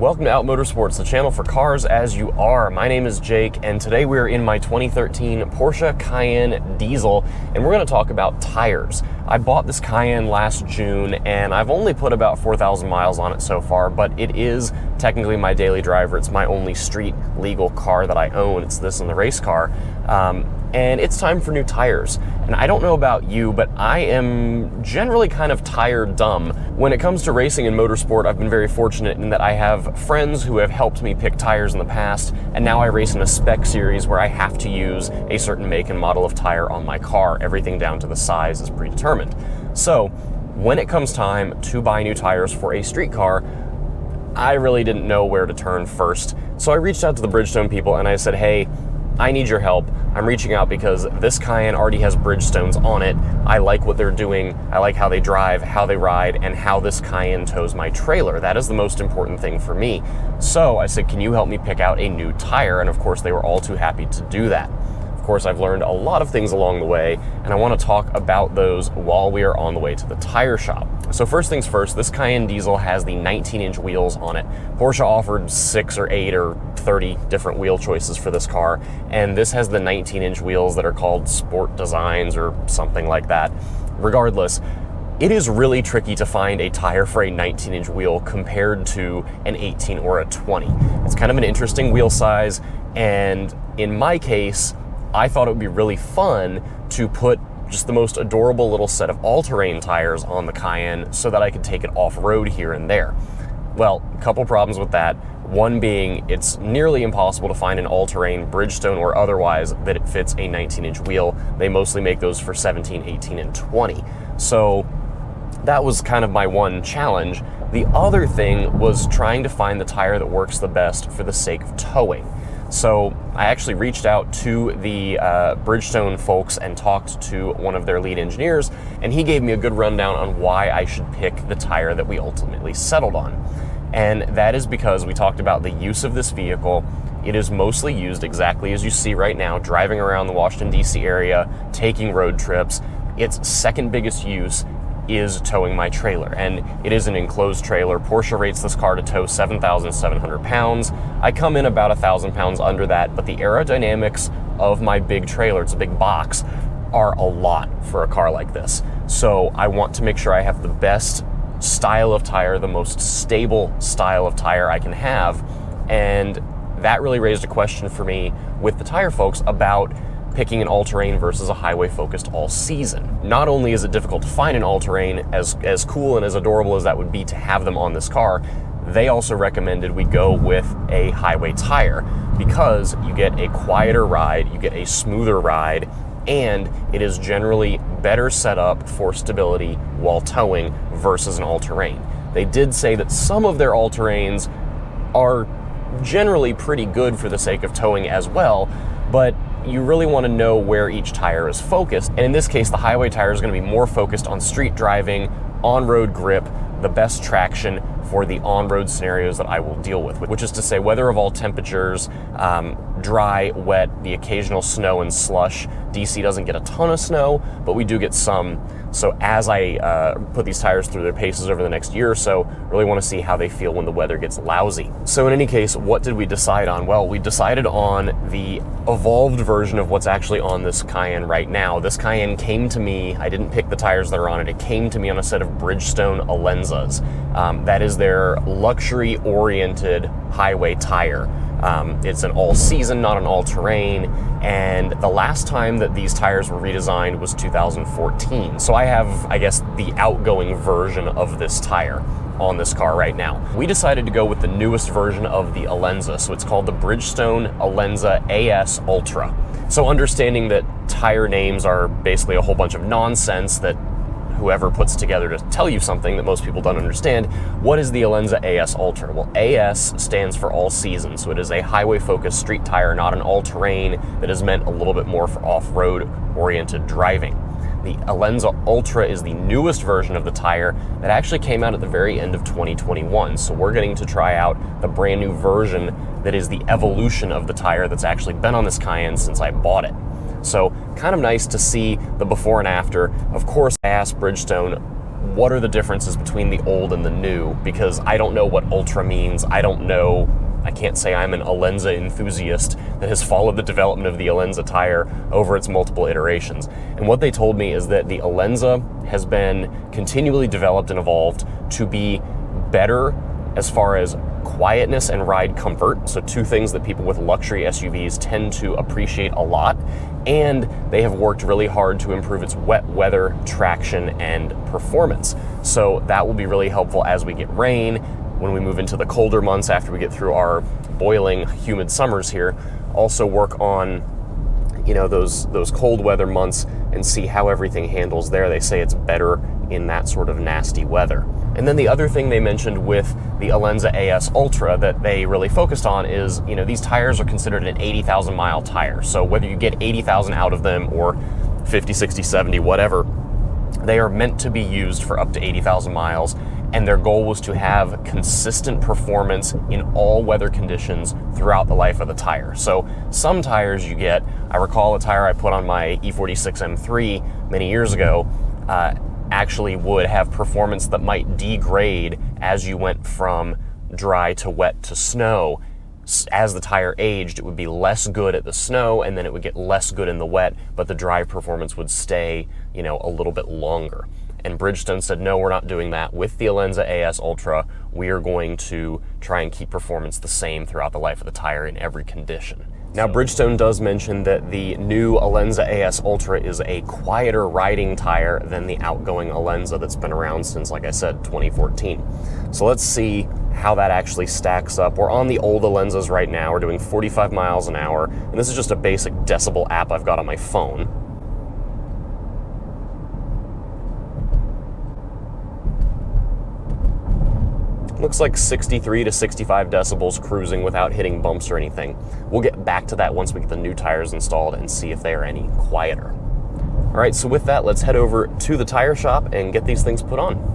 Welcome to Out Motorsports, the channel for cars as you are. My name is Jake, and today we are in my 2013 Porsche Cayenne Diesel, and we're going to talk about tires. I bought this Cayenne last June, and I've only put about 4,000 miles on it so far, but it is technically my daily driver. It's my only street legal car that I own. It's this and the race car. And it's time for new tires. And I don't know about you, but I am generally kind of tire dumb. When it comes to racing and motorsport, I've been very fortunate in that I have friends who have helped me pick tires in the past, and now I race in a spec series where I have to use a certain make and model of tire on my car. Everything down to the size is predetermined. So when it comes time to buy new tires for a street car, I really didn't know where to turn first. So I reached out to the Bridgestone people and I said, hey, I need your help. I'm reaching out because this Cayenne already has Bridgestones on it. I like what they're doing. I like how they drive, how they ride, and how this Cayenne tows my trailer. That is the most important thing for me. So I said, can you help me pick out a new tire? And of course, they were all too happy to do that. Of course, I've learned a lot of things along the way, and I want to talk about those while we are on the way to the tire shop. So first things first, this Cayenne Diesel has the 19-inch wheels on it. Porsche offered 6 or 8 or 30 different wheel choices for this car, and this has the 19-inch wheels that are called Sport Designs or something like that. Regardless, it is really tricky to find a tire for a 19-inch wheel compared to an 18 or a 20. It's kind of an interesting wheel size, and in my case, I thought it would be really fun to put just the most adorable little set of all-terrain tires on the Cayenne so that I could take it off-road here and there. Well, a couple problems with that. One being, it's nearly impossible to find an all-terrain, Bridgestone or otherwise, that it fits a 19-inch wheel. They mostly make those for 17, 18, and 20. So that was kind of my one challenge. The other thing was trying to find the tire that works the best for the sake of towing. So I actually reached out to the Bridgestone folks and talked to one of their lead engineers, and he gave me a good rundown on why I should pick the tire that we ultimately settled on. And that is because we talked about the use of this vehicle. It is mostly used exactly as you see right now, driving around the Washington, D.C. area, taking road trips. Its second biggest use is towing my trailer, and it is an enclosed trailer. Porsche rates this car to tow 7,700 pounds. I come in about 1,000 pounds under that, but the aerodynamics of my big trailer, it's a big box, are a lot for a car like this. So I want to make sure I have the best style of tire, the most stable style of tire I can have, and that really raised a question for me with the tire folks about picking an all-terrain versus a highway-focused all-season. Not only is it difficult to find an all-terrain, as cool and as adorable as that would be to have them on this car, they also recommended we go with a highway tire because you get a quieter ride, you get a smoother ride, and it is generally better set up for stability while towing versus an all-terrain. They did say that some of their all-terrains are generally pretty good for the sake of towing as well, but you really want to know where each tire is focused. And in this case, the highway tire is going to be more focused on street driving, on-road grip, the best traction for the on-road scenarios that I will deal with, which is to say weather of all temperatures, dry, wet, the occasional snow and slush. DC doesn't get a ton of snow, but we do get some. So as I put these tires through their paces over the next year or so, really want to see how they feel when the weather gets lousy. So in any case, what did we decide on? Well, we decided on the evolved version of what's actually on this Cayenne right now. This Cayenne came to me, I didn't pick the tires that are on it, it came to me on a set of Bridgestone Alenzas. That is their luxury-oriented highway tire. It's an all-season, not an all-terrain, and the last time that these tires were redesigned was 2014. So I have, I guess, the outgoing version of this tire on this car right now. We decided to go with the newest version of the Alenza, so it's called the Bridgestone Alenza AS Ultra. So understanding that tire names are basically a whole bunch of nonsense that whoever puts together to tell you something that most people don't understand. What is the Alenza AS Ultra? Well, AS stands for all season, so it is a highway-focused street tire, not an all-terrain that is meant a little bit more for off-road oriented driving. The Alenza Ultra is the newest version of the tire that actually came out at the very end of 2021, so we're getting to try out the brand new version that is the evolution of the tire that's actually been on this Cayenne since I bought it. So kind of nice to see the before and after. Of course, I asked Bridgestone what are the differences between the old and the new, because I don't know what Ultra means. I can't say I'm an Alenza enthusiast that has followed the development of the Alenza tire over its multiple iterations. And what they told me is that the Alenza has been continually developed and evolved to be better as far as quietness and ride comfort, so two things that people with luxury SUVs tend to appreciate a lot, and they have worked really hard to improve its wet weather, traction, and performance. So that will be really helpful as we get rain, when we move into the colder months after we get through our boiling, humid summers here. Also work on, you know, those cold weather months and see how everything handles there. They say it's better in that sort of nasty weather. And then the other thing they mentioned with the Alenza AS Ultra that they really focused on is, you know, these tires are considered an 80,000 mile tire. So whether you get 80,000 out of them or 50, 60, 70, whatever, they are meant to be used for up to 80,000 miles. And their goal was to have consistent performance in all weather conditions throughout the life of the tire. So some tires you get, I recall a tire I put on my E46 M3 many years ago, actually would have performance that might degrade as you went from dry to wet to snow. As the tire aged, it would be less good at the snow, and then it would get less good in the wet, but the dry performance would stay, you know, a little bit longer. And Bridgestone said, no, we're not doing that. With the Alenza AS Ultra, we are going to try and keep performance the same throughout the life of the tire in every condition. Now, Bridgestone does mention that the new Alenza AS Ultra is a quieter riding tire than the outgoing Alenza that's been around since, like I said, 2014. So let's see how that actually stacks up. We're on the old Alenzas right now. We're doing 45 miles an hour, and this is just a basic decibel app I've got on my phone. Looks like 63 to 65 decibels cruising without hitting bumps or anything. We'll get back to that once we get the new tires installed and see if they are any quieter. All right, so with that, let's head over to the tire shop and get these things put on.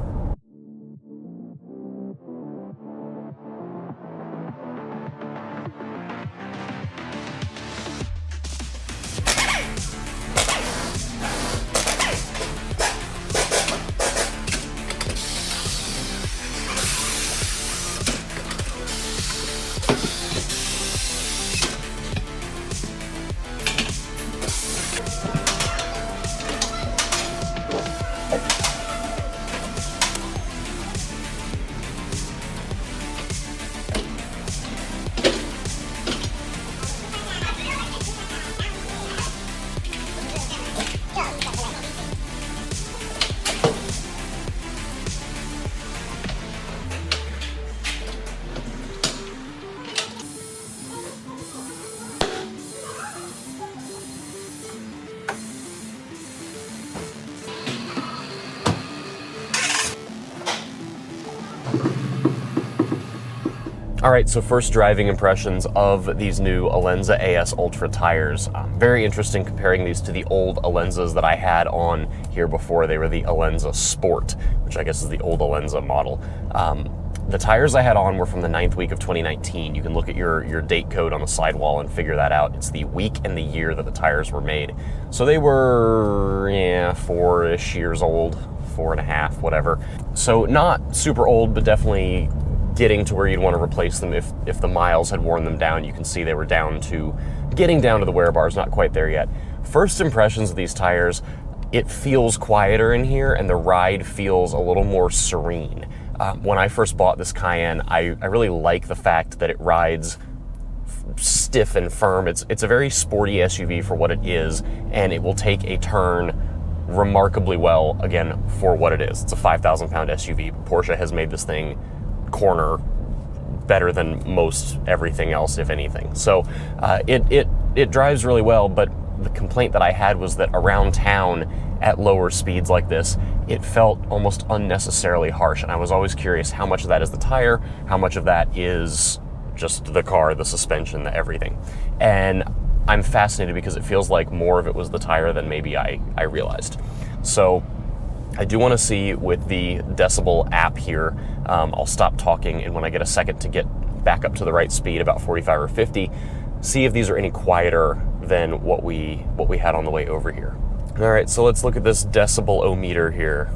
All right, so first driving impressions of these new Alenza AS Ultra tires. Very interesting comparing these to the old Alenzas that I had on here before. They were the Alenza Sport, which I guess is the old Alenza model. The tires I had on were from the 9th week of 2019. You can look at your date code on the sidewall and figure that out. It's the week and the year that the tires were made. So they were, 4-ish years old, 4.5, whatever. So not super old, but definitely getting to where you'd want to replace them if the miles had worn them down. You can see they were getting down to the wear bars, not quite there yet. First impressions of these tires, it feels quieter in here and the ride feels a little more serene. When I first bought this Cayenne, I really like the fact that it rides stiff and firm. It's a very sporty SUV for what it is, and it will take a turn remarkably well, again, for what it is. It's a 5,000 pound SUV. Porsche has made this thing corner better than most everything else, if anything. So it drives really well, but the complaint that I had was that around town at lower speeds like this, it felt almost unnecessarily harsh, and I was always curious how much of that is the tire, how much of that is just the car, the suspension, the everything. And I'm fascinated because it feels like more of it was the tire than maybe I realized. So I do want to see with the decibel app here, I'll stop talking, and when I get a second to get back up to the right speed, about 45 or 50, see if these are any quieter than what we had on the way over here. All right, so let's look at this decibel-o-meter here.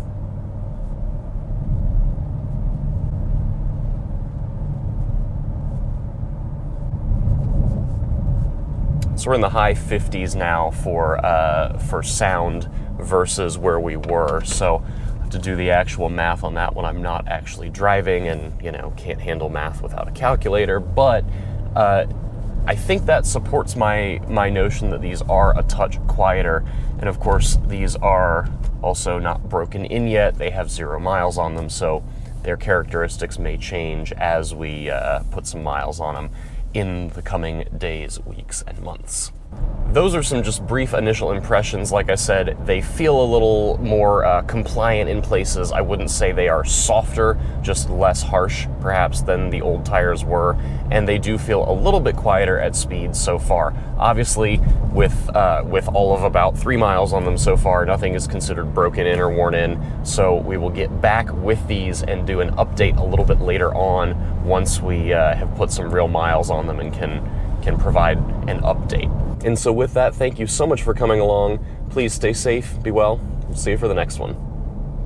So we're in the high 50s now for sound versus where we were. So I have to do the actual math on that when I'm not actually driving, and can't handle math without a calculator. But I think that supports my notion that these are a touch quieter. And of course, these are also not broken in yet. They have 0 miles on them, so their characteristics may change as we put some miles on them in the coming days, weeks, and months. Those are some just brief initial impressions. Like I said, they feel a little more compliant in places. I wouldn't say they are softer, just less harsh perhaps than the old tires were, and they do feel a little bit quieter at speed so far. Obviously, with all of about 3 miles on them so far, nothing is considered broken in or worn in, so we will get back with these and do an update a little bit later on once we have put some real miles on them and can provide an update. And so with that, thank you so much for coming along. Please stay safe, be well. We'll see you for the next one.